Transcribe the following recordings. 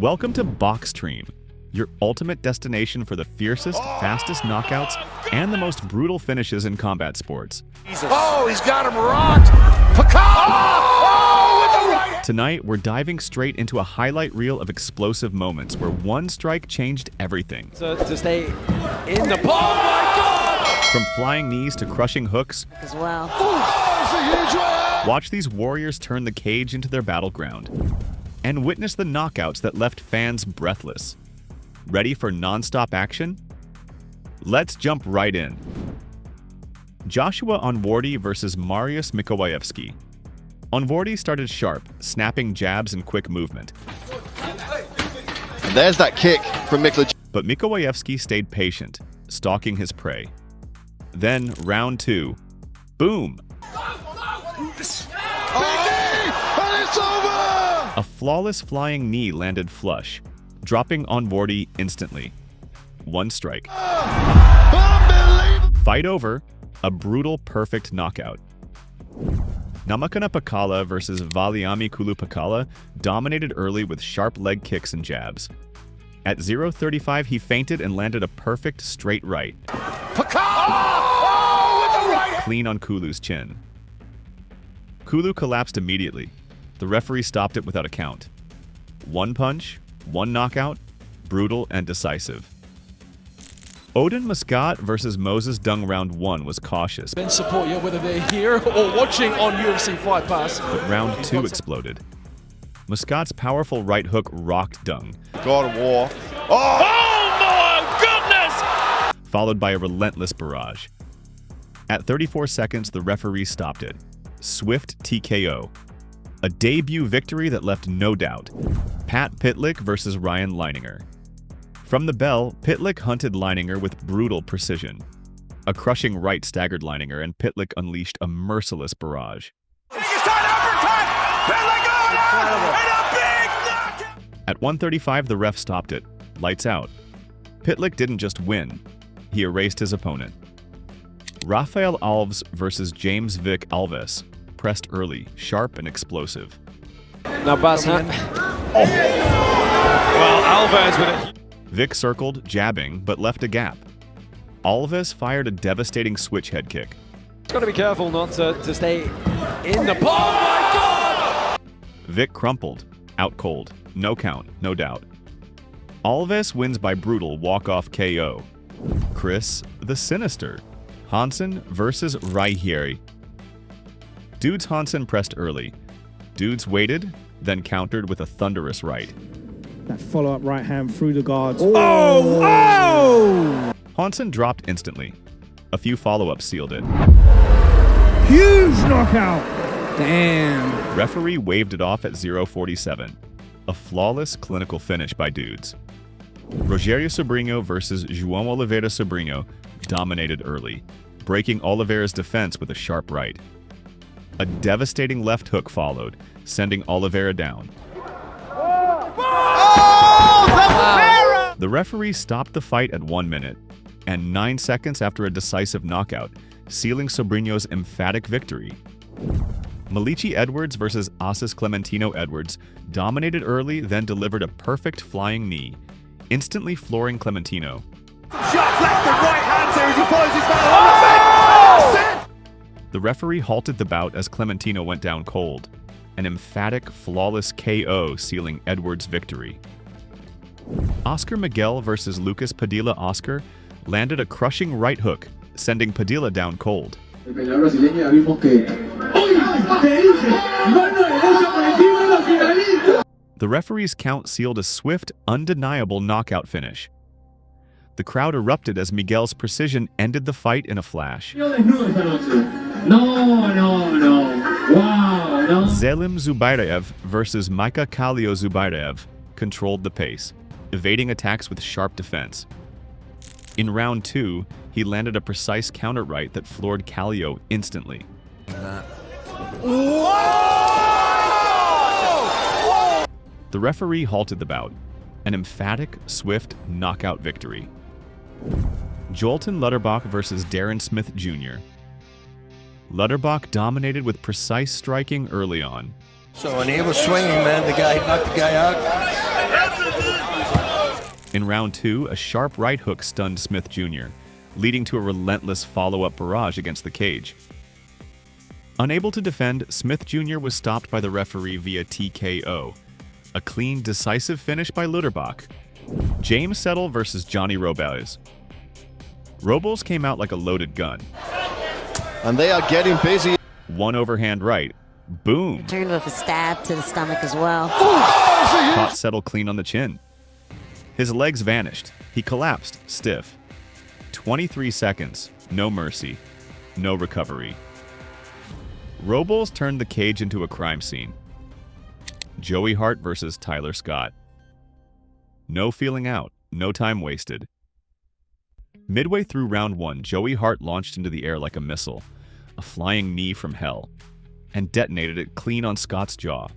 Welcome to BoXtreme, your ultimate destination for the fiercest, fastest knockouts and the most brutal finishes in combat sports. Oh, he's got him rocked! Oh, with the right. Tonight, we're diving straight into a highlight reel of explosive moments where one strike changed everything. To stay in the ball, oh my God! From flying knees to crushing hooks as well. Watch these warriors turn the cage into their battleground and witness the knockouts that left fans breathless. Ready for non-stop action? Let's jump right in. Joshua Onwordy versus Mariusz Mikołajewski. Onwordy started sharp, snapping jabs and quick movement. And there's that kick from Mikołajewski. But Mikołajewski stayed patient, stalking his prey. Then, round two. Boom! And it's over! A flawless flying knee landed flush, dropping Onwordy instantly. One strike. Fight over. A brutal, perfect knockout. Namakana Pakala versus Valiami Kulupakala dominated early with sharp leg kicks and jabs. At 0:35, he feinted and landed a perfect straight right. Clean on Kulu's chin. Kulu collapsed immediately. The referee stopped it without a count. One punch, one knockout, brutal and decisive. Odin Muscat versus Moses Dung round 1 was cautious. Ben support you whether they're here or watching on UFC Fight Pass. But round 2 exploded. Muscat's powerful right hook rocked Dung. God of War. Oh my goodness! Followed by a relentless barrage. At 34 seconds, the referee stopped it. Swift TKO. A debut victory that left no doubt. Pat Pitlick versus Ryan Leininger. From the bell, Pitlick hunted Leininger with brutal precision. A crushing right staggered Leininger, and Pitlick unleashed a merciless barrage. At 1:35, the ref stopped it. Lights out. Pitlick didn't just win, he erased his opponent. Rafael Alves versus James Vic Alves. Pressed early, sharp and explosive. Now Bas, huh? Oh. Well, Alves with it. Vic circled, jabbing, but left a gap. Alves fired a devastating switch head kick. Got to be careful not to stay in the ball. Oh my God! Vic crumpled, out cold, no count, no doubt. Alves wins by brutal walk-off KO. Chris the Sinister. Hansen versus Raihieri. Dudes Hansen pressed early. Dudes waited, then countered with a thunderous right. That follow-up right hand through the guards. Oh! Hansen dropped instantly. A few follow-ups sealed it. Huge knockout! Damn. Referee waved it off at 0:47. A flawless clinical finish by Dudes. Rogério Sobrinho versus João Oliveira Sobrinho dominated early, breaking Oliveira's defense with a sharp right. A devastating left hook followed, sending Oliveira down. The referee stopped the fight at 1 minute and 9 seconds after a decisive knockout, sealing Sobrinho's emphatic victory. Malichi Edwards versus Asis Clementino Edwards dominated early, then delivered a perfect flying knee, instantly flooring Clementino. Shots left and right hands here as he follows his battle on the face. The referee halted the bout as Clementino went down cold. An emphatic, flawless KO sealing Edwards' victory. Oscar Miguel versus Lucas Padilla Oscar landed a crushing right hook, sending Padilla down cold. The referee's count sealed a swift, undeniable knockout finish. The crowd erupted as Miguel's precision ended the fight in a flash. Zelim Zubairev versus Micah Kalio Zubairev controlled the pace, evading attacks with sharp defense. In round 2, he landed a precise counter right that floored Kalio instantly. The referee halted the bout, an emphatic, swift knockout victory. Jolton Lutterbach versus Darren Smith Jr. Lutterbach dominated with precise striking early on, So when he was swinging, man, the guy knocked the guy out. In round 2, a sharp right hook stunned Smith Jr., leading to a relentless follow-up barrage against the cage. Unable to defend, Smith Jr. was stopped by the referee via TKO. A clean, decisive finish by Lutherbach. James Settle versus Johnny Robles. Robles came out like a loaded gun. And they are getting busy. One overhand right. Boom. Turned with a stab to the stomach as well. Caught Settle clean on the chin. His legs vanished. He collapsed, stiff. 23 seconds. No mercy. No recovery. Robles turned the cage into a crime scene. Joey Hart versus Tyler Scott. No feeling out. No time wasted. Midway through round 1, Joey Hart launched into the air like a missile, a flying knee from hell, and detonated it clean on Scott's jaw.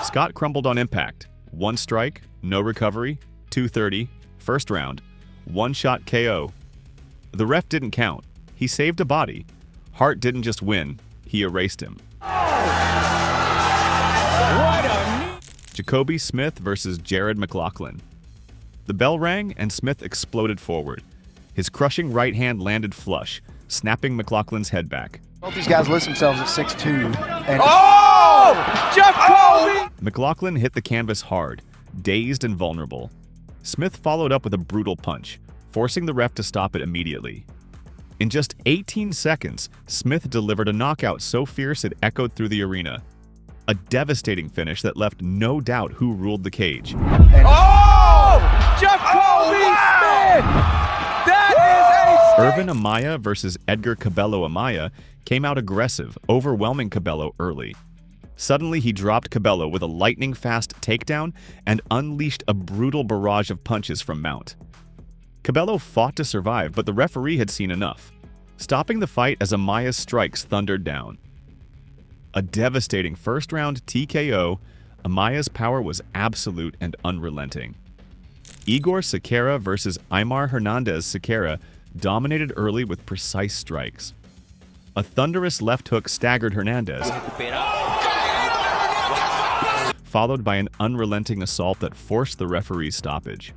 Scott crumbled on impact. 1 strike, no recovery, 230, first round, 1-shot KO. The ref didn't count. He saved a body. Hart didn't just win, he erased him. Jacoby Smith versus Jared McLaughlin. The bell rang and Smith exploded forward. His crushing right hand landed flush, snapping McLaughlin's head back. Both these guys list themselves at 6'2". And Jacoby! McLaughlin hit the canvas hard, dazed and vulnerable. Smith followed up with a brutal punch, forcing the ref to stop it immediately. In just 18 seconds, Smith delivered a knockout so fierce it echoed through the arena. A devastating finish that left no doubt who ruled the cage. Jacoby Smith! That is a Irvin Amaya versus Edgar Cabello Amaya came out aggressive, overwhelming Cabello early. Suddenly, he dropped Cabello with a lightning-fast takedown and unleashed a brutal barrage of punches from mount. Cabello fought to survive, but the referee had seen enough, stopping the fight as Amaya's strikes thundered down. A devastating first-round TKO, Amaya's power was absolute and unrelenting. Igor Sequeira versus Aymar Hernandez Sequeira dominated early with precise strikes. A thunderous left hook staggered Hernandez, followed by an unrelenting assault that forced the referee's stoppage.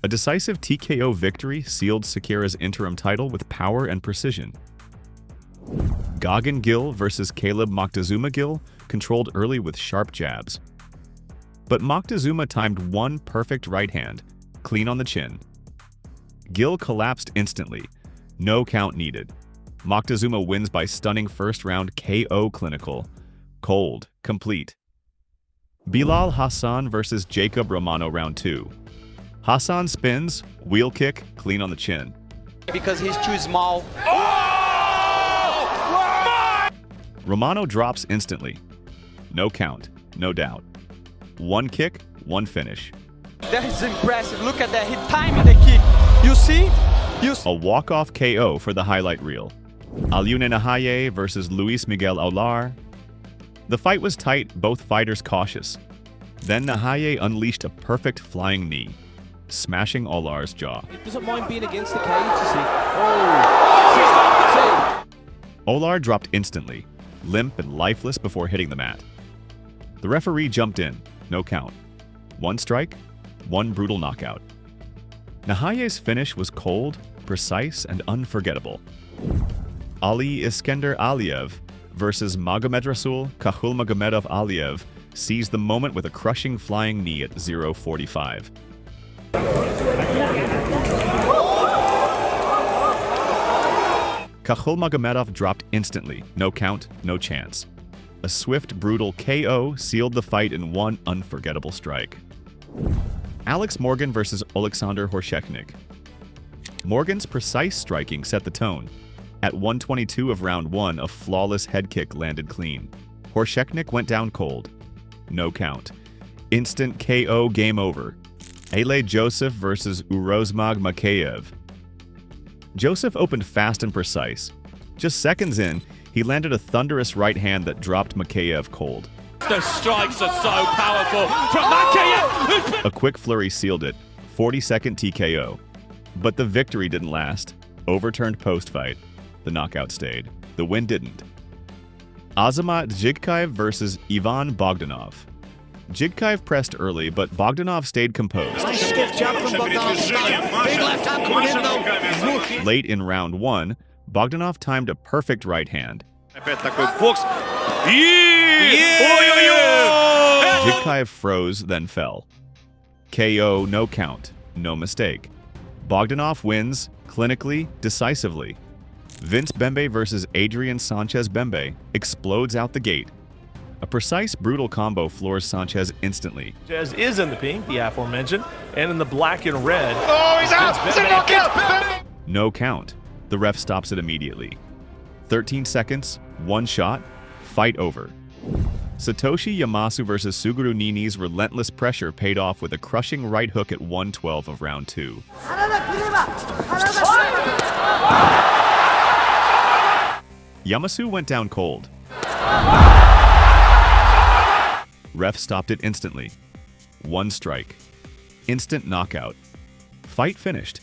A decisive TKO victory sealed Sequeira's interim title with power and precision. Goggin Gill versus Caleb Moctezuma Gill controlled early with sharp jabs. But Moctezuma timed one perfect right hand, clean on the chin. Gill collapsed instantly. No count needed. Moctezuma wins by stunning first-round KO clinical. Cold, complete. Bilal Hassan versus Jacob Romano round 2. Hassan spins, wheel kick, clean on the chin. Because he's too small. Romano drops instantly. No count, no doubt. One kick, one finish. That is impressive. Look at that. He timed the kick. You see? A walk-off KO for the highlight reel. Alyune Nahaye versus Luis Miguel Aular. The fight was tight, both fighters cautious. Then Nahaye unleashed a perfect flying knee, smashing Aular's jaw. He doesn't mind being against the cage, you see. Aular dropped instantly, limp and lifeless before hitting the mat. The referee jumped in, no count. One strike, one brutal knockout. Nahaye's finish was cold, precise, and unforgettable. Ali Iskender Aliyev versus Magomedrasul Kahulmagomedov Aliyev seized the moment with a crushing flying knee at 0:45. Kahulmagomedov dropped instantly, no count, no chance. A swift, brutal KO sealed the fight in one unforgettable strike. Alex Morgan versus Oleksandr Horshechnik. Morgan's precise striking set the tone. At 1:22 of round 1, a flawless head kick landed clean. Horshechnik went down cold. No count. Instant KO, game over. Ale Joseph versus Urozmag Makayev. Joseph opened fast and precise. Just seconds in, he landed a thunderous right hand that dropped Makayev cold. The strikes are so powerful from Makayev. A quick flurry sealed it. 40-second TKO. But the victory didn't last. Overturned post-fight. The knockout stayed. The win didn't. Azamat Jigkaev versus Ivan Bogdanov. Jigkaev pressed early, but Bogdanov stayed composed. Nice stiff jab from Bogdanov. Big left hand coming in though. Late in round 1, Bogdanov timed a perfect right hand. Jigkaev froze, then fell. KO, no count, no mistake. Bogdanov wins, clinically, decisively. Vince Bembe versus Adrian Sanchez Bembe explodes out the gate. A precise, brutal combo floors Sanchez instantly. Sanchez is in the pink, the aforementioned, and in the black and red. Oh, he's out! It's a knockout! No count. The ref stops it immediately. 13 seconds, one shot, fight over. Satoshi Yamasu versus Suguru Nini's relentless pressure paid off with a crushing right hook at 1:12 of round 2. Yamasu went down cold. Ref stopped it instantly. One strike. Instant knockout. Fight finished.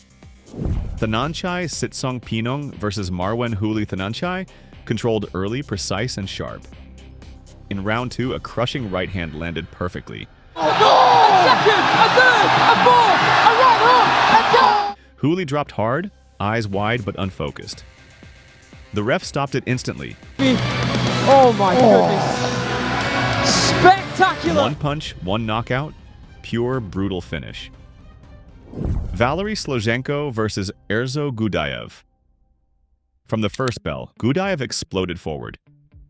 Thananchai Sitsong Pinong versus Marwan Huli Thananchai controlled early, precise, and sharp. In round 2, a crushing right hand landed perfectly. Huli dropped hard, eyes wide but unfocused. The ref stopped it instantly. Oh my goodness. Spectacular. One punch, one knockout, pure, brutal finish. Valery Slozhenko versus Erzo Gudayev. From the first bell, Gudayev exploded forward.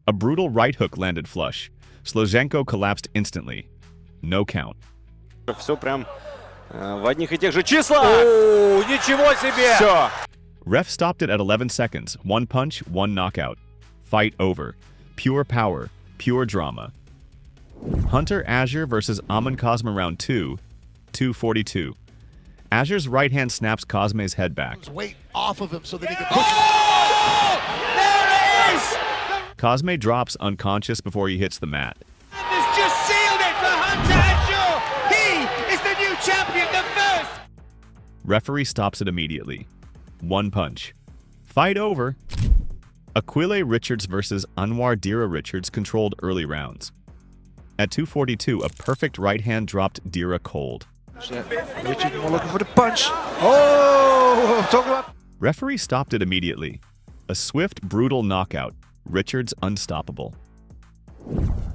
A brutal right hook landed flush. Slozhenko collapsed instantly. No count. Все прям в одних и тех же числах. О, ничего себе! Все. Ref stopped it at 11 seconds. One punch, one knockout. Fight over. Pure power, pure drama. Hunter Azure versus Aman Cosme round 2, 2:42. Azure's right hand snaps Cosme's head back. Weight off of him so that he can push. There it is! Cosme drops unconscious before he hits the mat. This just sealed it for Hunter Azure! He is the new champion, the first! Referee stops it immediately. One punch. Fight over. Aquile Richards versus Anwar Dira Richards controlled early rounds. At 2:42, a perfect right hand dropped Dira cold. Richard more looking for the punch. Oh, talk about. Referee stopped it immediately. A swift, brutal knockout. Richards unstoppable.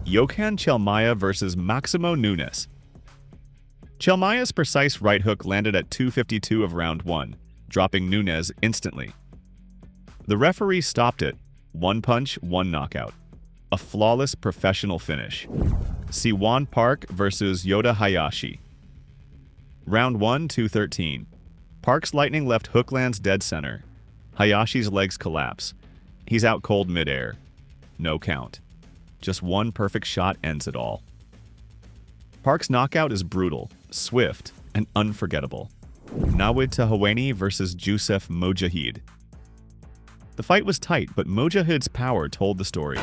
Johan Chelmaya versus Maximo Nunes. Chelmaya's precise right hook landed at 2:52 of round 1, dropping Nunes instantly. The referee stopped it. One punch, one knockout. A flawless professional finish. Siwon Park versus Yoda Hayashi. Round 1, 2:13. Park's lightning left hook lands dead center. Hayashi's legs collapse. He's out cold midair. No count. Just one perfect shot ends it all. Park's knockout is brutal, swift, and unforgettable. Nawid Tahaweni versus Jusef Mojahid. The fight was tight, but Mojahid's power told the story.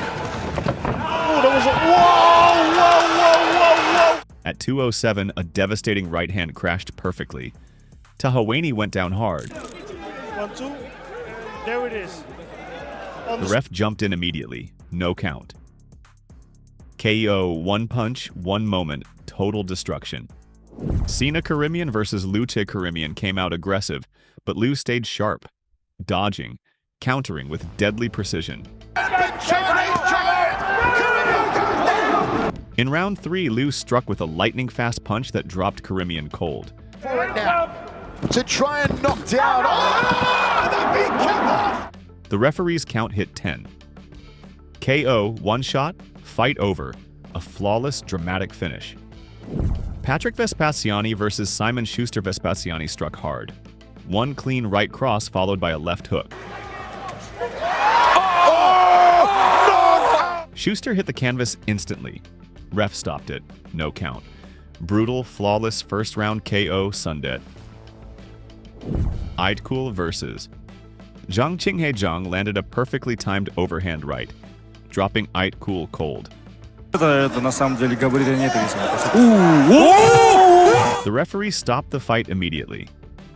At 2:07, a devastating right hand crashed perfectly. Tahaweni went down hard. 1-2. There it is. The ref jumped in immediately. No count. KO, one punch, one moment, total destruction. Sina Karimian versus Luce Karimian came out aggressive, but Liu stayed sharp, dodging, countering with deadly precision. In round 3, Liu struck with a lightning-fast punch that dropped Karimian cold. Right now, to try and knock down. Oh, the big kick off. The referee's count hit 10. KO, one shot, fight over. A flawless, dramatic finish. Patrick Vespasiani versus Simon Schuster Vespasiani struck hard. One clean right cross followed by a left hook. Schuster hit the canvas instantly. Ref stopped it. No count. Brutal, flawless first round KO Sundet. Aitkul versus Zhang Qinghe Zhang landed a perfectly timed overhand right, dropping Aitkul cold. The referee stopped the fight immediately.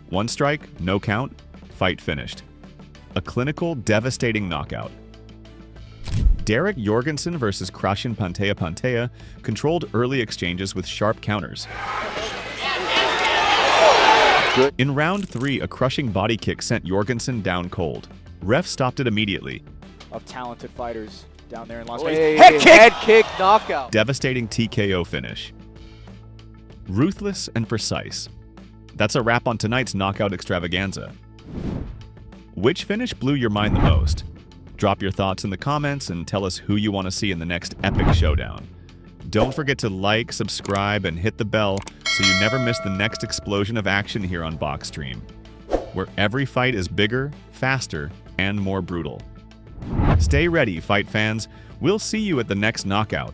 One strike, no count, fight finished. A clinical, devastating knockout. Derek Jorgensen versus Krashin Pantea controlled early exchanges with sharp counters. In round 3, a crushing body kick sent Jorgensen down cold. Ref stopped it immediately. Of talented fighters down there in Las Hey, Vegas. head kick knockout. Devastating TKO finish. Ruthless and precise. That's a wrap on tonight's knockout extravaganza. Which finish blew your mind the most? Drop your thoughts in the comments and tell us who you want to see in the next epic showdown. Don't forget to like, subscribe, and hit the bell so you never miss the next explosion of action here on BoXtreme, where every fight is bigger, faster, and more brutal. Stay ready, fight fans. We'll see you at the next knockout.